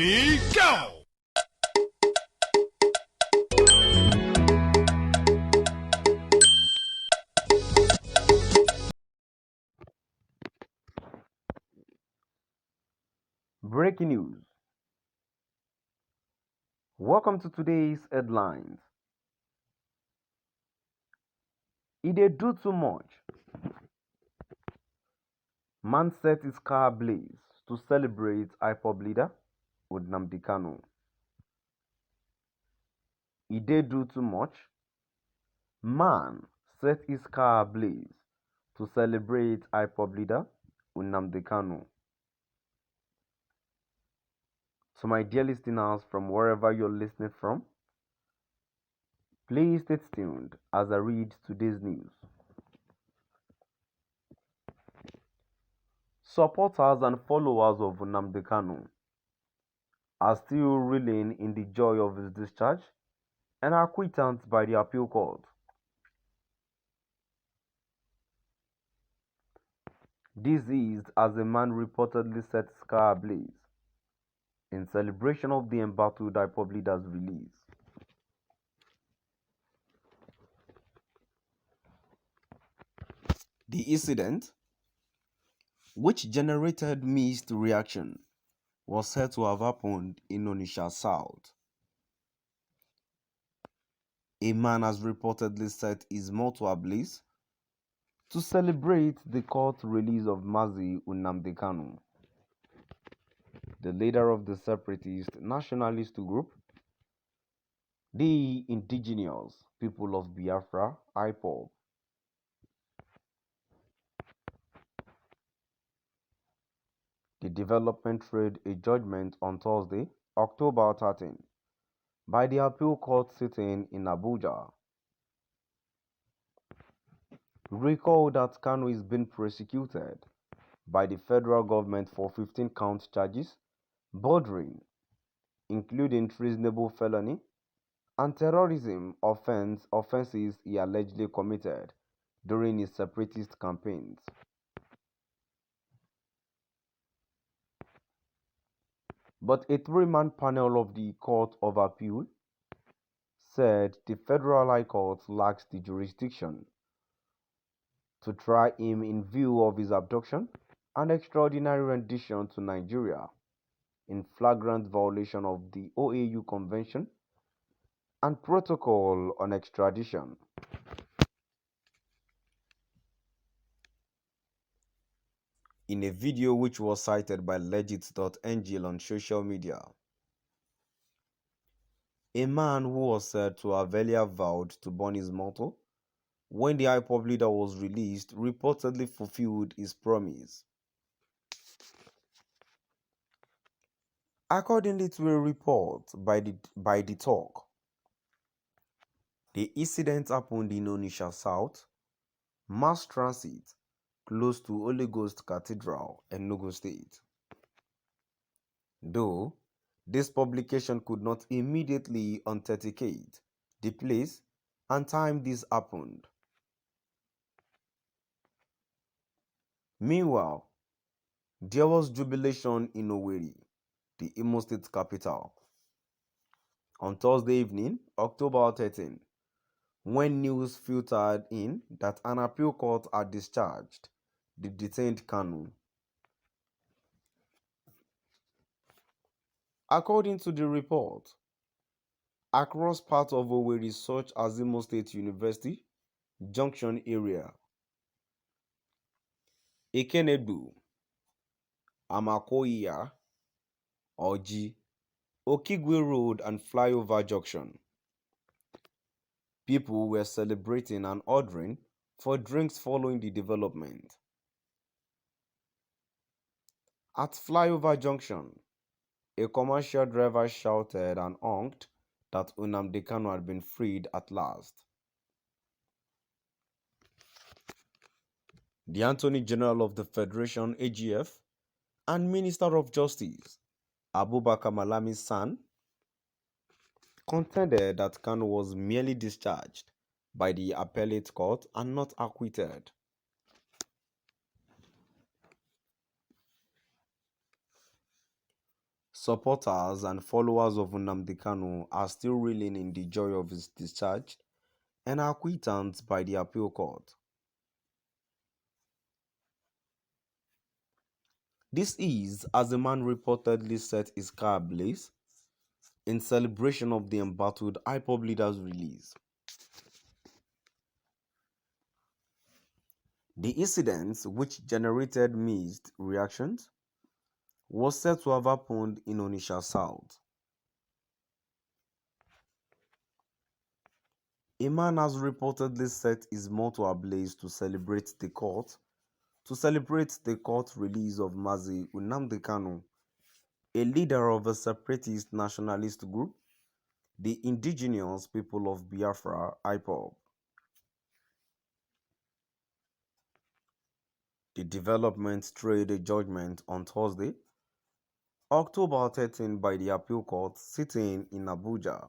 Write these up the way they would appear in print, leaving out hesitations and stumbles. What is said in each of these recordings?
Ready, go! Breaking news. Welcome to today's headlines. He dey do too much. Man set his car ablaze to celebrate Ipob leader Nnamdi Kanu. He dey do too much. Man set his car ablaze to celebrate Ipob leader Nnamdi Kanu. So my dear listeners from wherever you're listening from, please stay tuned as I read today's news. Supporters and followers of Nnamdi Kanu are still reeling in the joy of his discharge and acquittance by the appeal court. This is as a man reportedly set his car ablaze in celebration of the embattled Ipob leader's release. The incident, which generated mixed reaction, was said to have happened in Onitsha South. A man has reportedly set his motor ablaze to celebrate the court release of Mazi Nnamdi Kanu, the leader of the separatist nationalist group, the indigenous people of Biafra, Ipob. The development read a judgment on Thursday, October 13, by the appeal court sitting in Abuja. Recall that Kanu is being prosecuted by the federal government for 15 count charges bordering, including treasonable felony and terrorism offenses he allegedly committed during his separatist campaigns. But a three-man panel of the Court of Appeal said the Federal High Court lacks the jurisdiction to try him in view of his abduction and extraordinary rendition to Nigeria in flagrant violation of the OAU Convention and Protocol on Extradition. In a video which was cited by legit.ng on social media, a man who was said to have earlier vowed to burn his motor when the Ipob leader was released reportedly fulfilled his promise. Accordingly to a report by the Talk, the incident happened in Onitsha South, Mass Transit, close to Holy Ghost Cathedral, Enugu State. Though this publication could not immediately authenticate the place and time this happened. Meanwhile, there was jubilation in Owerri, the Imo State capital, on Thursday evening, October 13, when news filtered in that an appeal court had discharged the detained Kanu. According to the report, across parts of Owerri such as Imo State University, Junction area, Ekenedu, Amakoia, Oji, Okigwe Road and Flyover Junction, people were celebrating and ordering for drinks following the development. At Flyover Junction, a commercial driver shouted and honked that Nnamdi Kanu had been freed at last. The Attorney General of the Federation, AGF, and Minister of Justice, Abubakar Malami's son, contended that Kanu was merely discharged by the appellate court and not acquitted. Supporters and followers of Nnamdi Kanu are still reeling in the joy of his discharge and acquittance by the appeal court. This is as the man reportedly set his car ablaze in celebration of the embattled Ipob leader's release. The incident, which generated mixed reactions, was said to have happened in Onitsha South. A man has reportedly set his motor ablaze to celebrate the court release of Mazi Nnamdi Kanu, a leader of a separatist nationalist group, the Indigenous People of Biafra (Ipob). The development trade a judgment on Thursday, October 13, by the appeal court sitting in Abuja.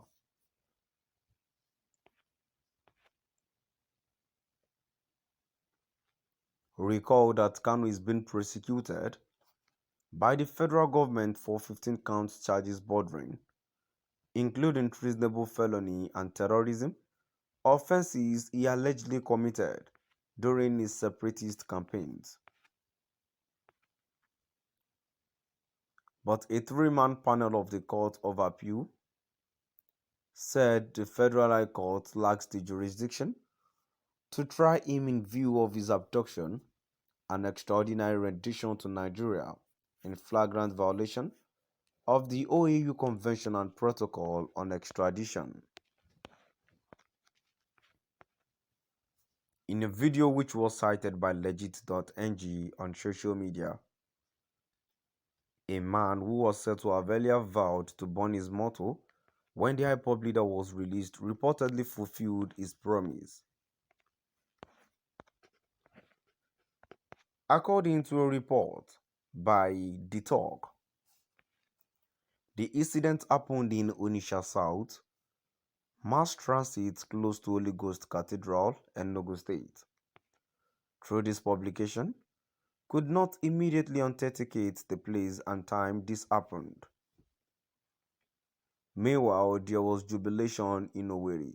Recall that Kanu is being prosecuted by the federal government for 15 count charges bordering, including treasonable felony and terrorism, offenses he allegedly committed during his separatist campaigns. But a three-man panel of the Court of Appeal said the Federal High Court lacks the jurisdiction to try him in view of his abduction and extraordinary rendition to Nigeria in flagrant violation of the OAU Convention and Protocol on Extradition. In a video which was cited by legit.ng on social media, a man who was said to have earlier vowed to burn his motor when the Ipob leader was released reportedly fulfilled his promise. According to a report by The Talk, the incident happened in Onitsha South, mass transit close to Holy Ghost Cathedral, Enugu State. Through this publication, could not immediately authenticate the place and time this happened. Meanwhile, there was jubilation in Owerri,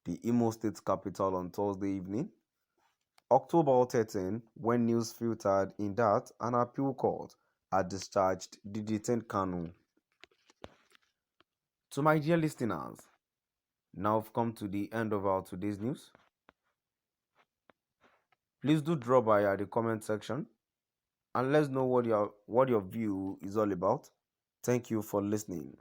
the Imo State capital, on Thursday evening, October 13, when news filtered in that an appeal court had discharged the detained Kanu. To my dear listeners, now we've come to the end of our today's news. Please do drop by at the comment section and let's know what your view is all about. Thank you for listening.